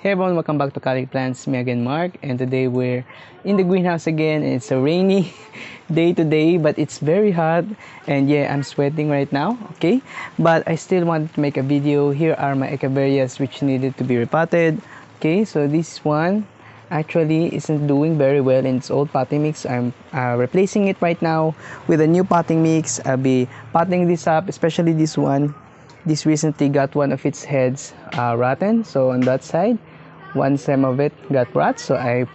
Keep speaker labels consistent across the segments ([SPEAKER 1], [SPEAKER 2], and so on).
[SPEAKER 1] Hey everyone, welcome back to Kalei Rants. Me again, Mark, and today we're in the greenhouse again. And it's a rainy day today, but it's very hot, and yeah, I'm sweating right now. Okay, but I still wanted to make a video. Here are my Echeverias which needed to be repotted. Okay, so this one actually isn't doing very well in its old potting mix. I'm replacing it right now with a new potting mix. I'll be potting this up, especially this one. This recently got one of its heads rotten, so on that side one stem of it got rot, so I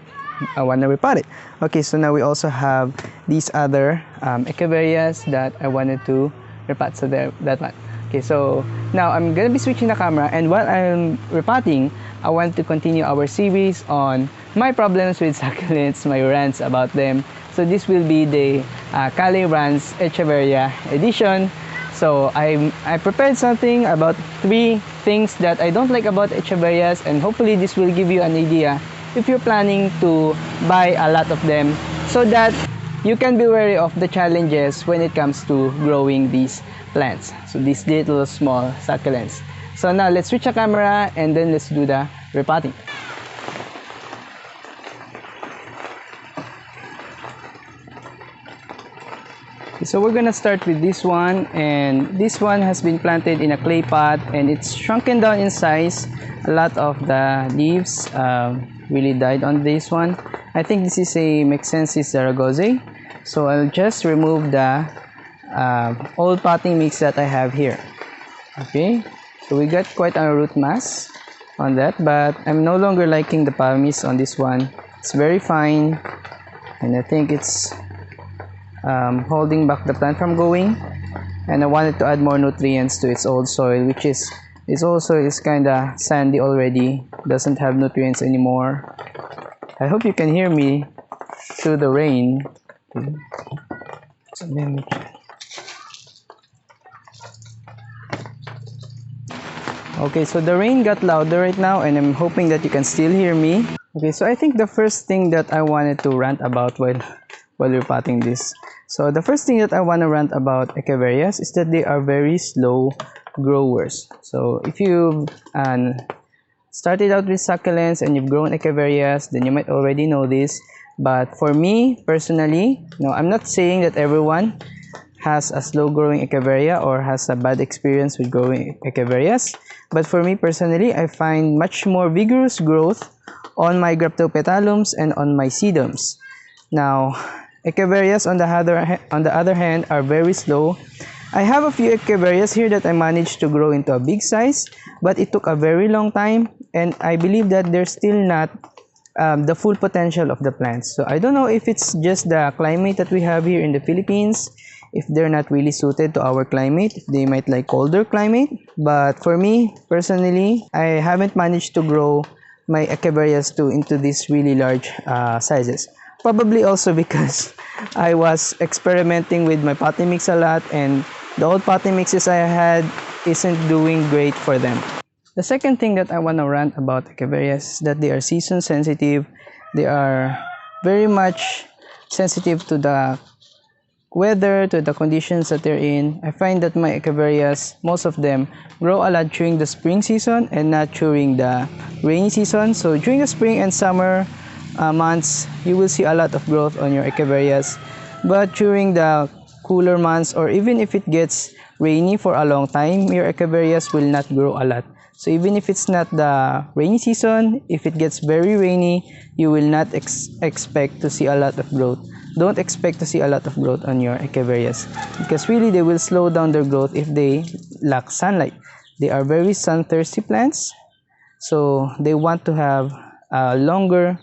[SPEAKER 1] want to repot it. Okay, so now we also have these other Echeverias that I wanted to repot, so there, that one. Okay, so now I'm gonna be switching the camera, and while I'm repotting, I want to continue our series on my problems with succulents, my rants about them. So this will be the Kalei Rants Echeveria edition. So I prepared something about 3 things that I don't like about Echeverias, and hopefully this will give you an idea if you're planning to buy a lot of them, so that you can be wary of the challenges when it comes to growing these plants. So these little small succulents. So now let's switch the camera and then let's do the repotting. So we're gonna start with this one, and this one has been planted in a clay pot and it's shrunken down in size. A lot of the leaves really died on this one. I think this is a Magsaysay Zaragoza. So I'll just remove the old potting mix that I have here. Okay, so we got quite a root mass on that, but I'm no longer liking the palmis on this one. It's very fine, and I think it's holding back the plant from going, and I wanted to add more nutrients to its old soil, which is kind of sandy already, doesn't have nutrients anymore. I hope you can hear me through the rain. So okay, so the rain got louder right now, and I'm hoping that you can still hear me. Okay, so I think the first thing that I wanted to rant about while we're potting this. So the first thing that I want to rant about Echeverias is that they are very slow growers. So if you started out with succulents and you've grown Echeverias, then you might already know this. But for me personally, no, I'm not saying that everyone has a slow growing Echeveria or has a bad experience with growing Echeverias. But for me personally, I find much more vigorous growth on my Graptopetalums and on my sedums. Now, Echeverias on the other hand are very slow. I have a few Echeverias here that I managed to grow into a big size, but it took a very long time, and I believe that they're still not the full potential of the plants. So I don't know if it's just the climate that we have here in the Philippines, if they're not really suited to our climate, if they might like colder climate. But for me personally, I haven't managed to grow my Echeverias into these really large sizes. Probably also because I was experimenting with my potting mix a lot, and the old potting mixes I had isn't doing great for them. The second thing that I want to rant about Echeverias is that they are season sensitive. They are very much sensitive to the weather, to the conditions that they're in. I find that my Echeverias, most of them, grow a lot during the spring season and not during the rainy season. So during the spring and summer months, you will see a lot of growth on your Echeverias, but during the cooler months, or even if it gets rainy for a long time, your Echeverias will not grow a lot. So even if it's not the rainy season, if it gets very rainy, you will not expect to see a lot of growth. Don't expect to see a lot of growth on your Echeverias, because really they will slow down their growth if they lack sunlight. They are very sun thirsty plants, so they want to have a longer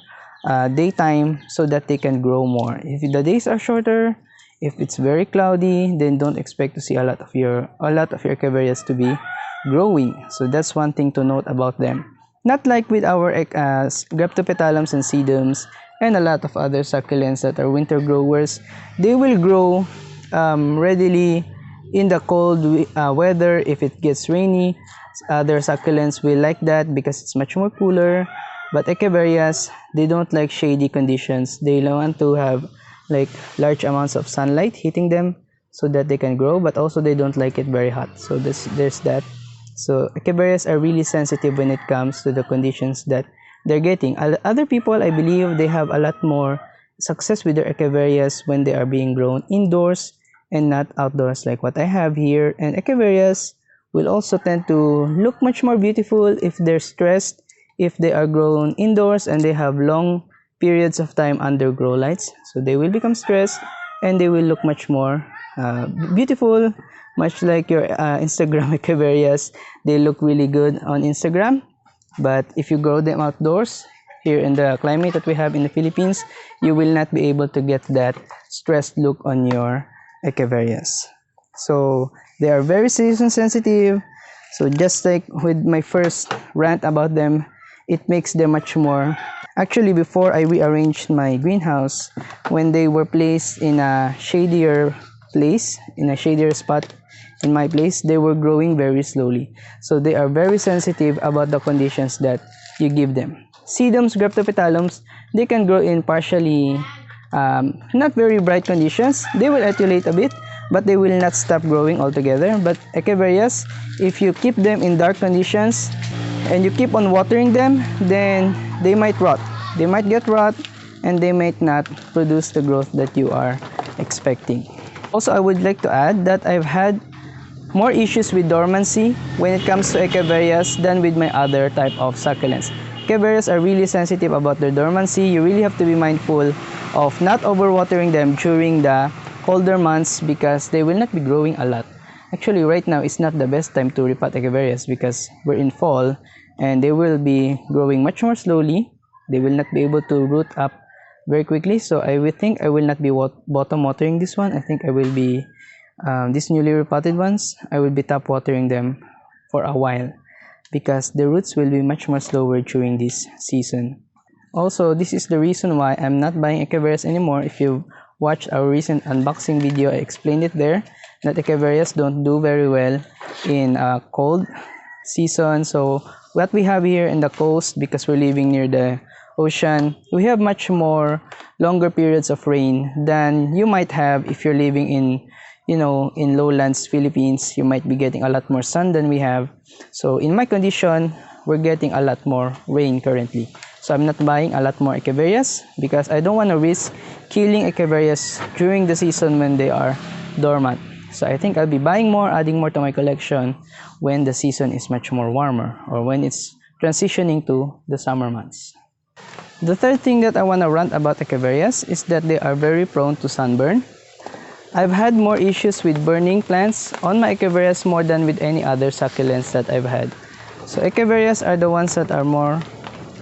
[SPEAKER 1] daytime so that they can grow more. If the days are shorter, if it's very cloudy, then don't expect to see a lot of your Echeverias to be growing. So that's one thing to note about them. Not like with our Graptopetalums and sedums and a lot of other succulents that are winter growers. They will grow readily in the cold weather. If it gets rainy, other succulents will like that because it's much more cooler. But Echeverias, they don't like shady conditions. They want to have like large amounts of sunlight hitting them so that they can grow, but also they don't like it very hot. So there's that. So Echeverias are really sensitive when it comes to the conditions that they're getting. Other people, I believe, they have a lot more success with their Echeverias when they are being grown indoors and not outdoors like what I have here. And Echeverias will also tend to look much more beautiful if they're stressed, if they are grown indoors and they have long periods of time under grow lights. So they will become stressed and they will look much more beautiful, much like your Instagram Echeverias. They look really good on Instagram, but if you grow them outdoors, here in the climate that we have in the Philippines, you will not be able to get that stressed look on your Echeverias. So they are very season sensitive. So just like with my first rant about them, it makes them much more. Actually, before I rearranged my greenhouse, when they were placed in a shadier place, in a shadier spot in my place, they were growing very slowly. So they are very sensitive about the conditions that you give them. Sedums, Graptopetalums, they can grow in partially not very bright conditions. They will etiolate a bit, but they will not stop growing altogether. But Echeverias, if you keep them in dark conditions and you keep on watering them, then they might rot. They might get rot and they might not produce the growth that you are expecting. Also, I would like to add that I've had more issues with dormancy when it comes to Echeverias than with my other type of succulents. Echeverias are really sensitive about their dormancy. You really have to be mindful of not overwatering them during the colder months because they will not be growing a lot. Actually, right now is not the best time to repot Echeverias because we're in fall and they will be growing much more slowly. They will not be able to root up very quickly. So I will think I will not be bottom watering this one. I think I will be, these newly repotted ones, I will be top watering them for a while because the roots will be much more slower during this season. Also, this is the reason why I'm not buying Echeverias anymore. If you watched our recent unboxing video, I explained it there that Echeverias don't do very well in cold season. So what we have here in the coast, because we're living near the ocean, we have much more longer periods of rain than you might have if you're living in, you know, in lowlands Philippines. You might be getting a lot more sun than we have. So in my condition, we're getting a lot more rain currently. So I'm not buying a lot more Echeverias because I don't want to risk killing Echeverias during the season when they are dormant. So I think I'll be buying more, adding more to my collection when the season is much more warmer or when it's transitioning to the summer months. The third thing that I want to rant about Echeverias is that they are very prone to sunburn. I've had more issues with burning plants on my Echeverias more than with any other succulents that I've had. So Echeverias are the ones that are more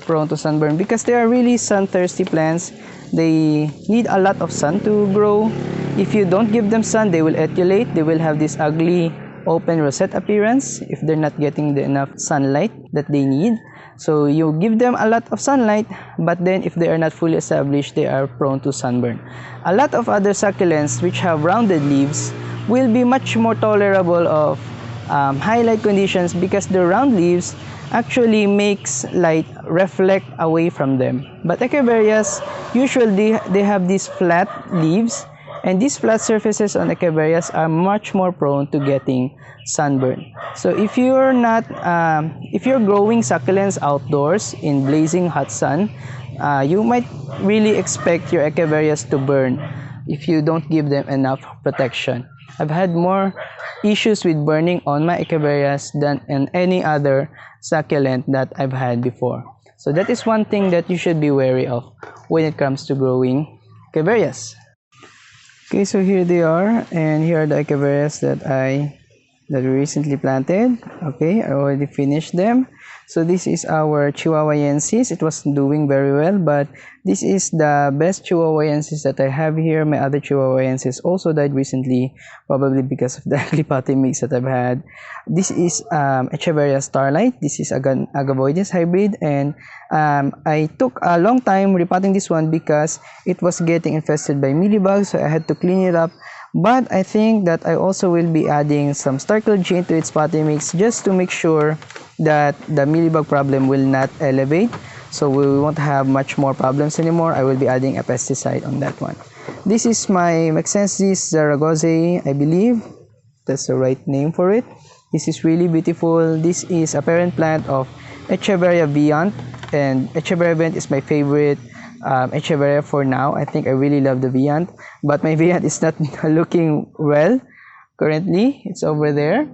[SPEAKER 1] prone to sunburn because they are really sun-thirsty plants. They need a lot of sun to grow. If you don't give them sun, they will etiolate. They will have this ugly open rosette appearance if they're not getting the enough sunlight that they need. So you give them a lot of sunlight, but then if they are not fully established, they are prone to sunburn. A lot of other succulents which have rounded leaves will be much more tolerable of highlight conditions because the round leaves actually makes light reflect away from them. But Echeverias, usually they have these flat leaves, and these flat surfaces on Echeverias are much more prone to getting sunburn. So if you're not, if you're growing succulents outdoors in blazing hot sun, you might really expect your Echeverias to burn if you don't give them enough protection. I've had more issues with burning on my Echeverias than in any other succulent that I've had before. So that is one thing that you should be wary of when it comes to growing Echeverias. Okay, so here they are, and here are the Echeverias that we recently planted. Okay, I already finished them. So this is our Chihuahuayensis. It was doing very well, but this is the best Chihuahuayensis that I have here. My other Chihuahuayensis also died recently, probably because of the Repotting mix that I've had. This is Echeveria Starlight. This is Agavoides hybrid, and I took a long time repotting this one because it was getting infested by mealybugs, so I had to clean it up. But I think that I also will be adding some Starkle G into its potting mix just to make sure that the mealybug problem will not elevate, so we won't have much more problems anymore. I will be adding a pesticide on that one. This is my Magsaysay Zaragoza, I believe that's the right name for it. This is really beautiful. This is a parent plant of Echeveria Viant, and Echeveria Viant is my favorite Echeveria for now. I think I really love the Viant, but my Viant is not looking well currently. It's over there.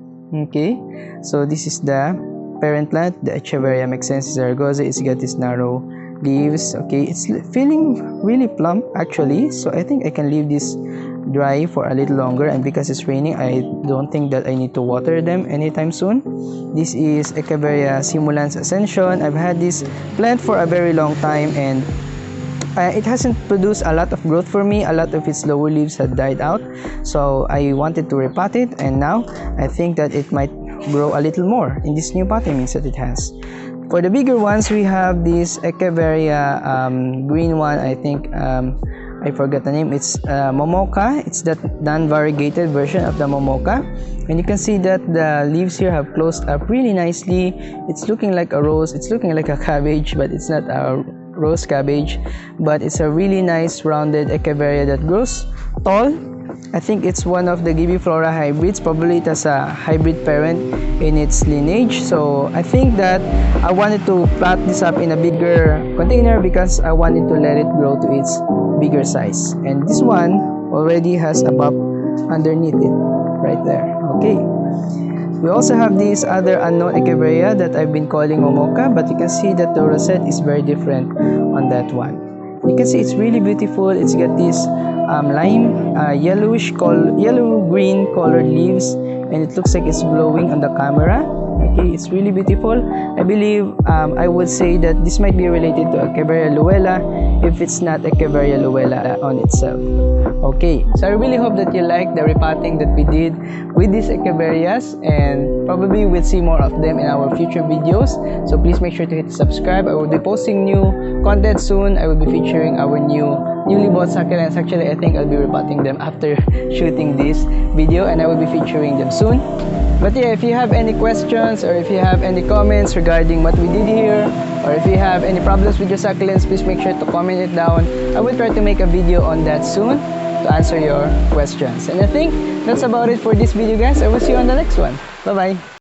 [SPEAKER 1] Okay, so this is the parent plant, the Echeveria Magsaysay Zaragoza. It's got these narrow leaves. Okay, it's feeling really plump actually, so I think I can leave this dry for a little longer, and because it's raining, I don't think that I need to water them anytime soon. This is Echeveria Simulants Ascension. I've had this plant for a very long time, and it hasn't produced a lot of growth for me. A lot of its lower leaves had died out, so I wanted to repot it, and now I think that it might grow a little more in this new potting mix that it has. For the bigger ones, we have this Echeveria green one. I think I forgot the name. It's Momoka. It's that non-variegated version of the Momoka, and you can see that the leaves here have closed up really nicely. It's looking like a rose. It's looking like a cabbage, but it's not a rose cabbage, but it's a really nice rounded Echeveria that grows tall. I think it's one of the Gibiflora hybrids. Probably it has a hybrid parent in its lineage, so I think that I wanted to plant this up in a bigger container because I wanted to let it grow to its bigger size. And this one already has a bulb underneath it right there. Okay, we also have this other unknown Echeveria that I've been calling Momoka, but you can see that the rosette is very different on that one. You can see it's really beautiful. It's got this lime yellow green colored leaves, and it looks like it's glowing on the camera. Okay, it's really beautiful. I believe I would say that this might be related to Echeveria luella if it's not Echeveria luella on itself. Okay, so I really hope that you like the repotting that we did with these Echeverias, and probably we'll see more of them in our future videos. So please make sure to hit subscribe. I will be posting new content soon. I will be featuring our newly bought succulents. Actually, I think I'll be repotting them after shooting this video, and I will be featuring them soon. But yeah, if you have any questions or if you have any comments regarding what we did here, or if you have any problems with your succulents, please make sure to comment it down. I will try to make a video on that soon to answer your questions. And I think that's about it for this video, guys. I will see you on the next one. Bye bye.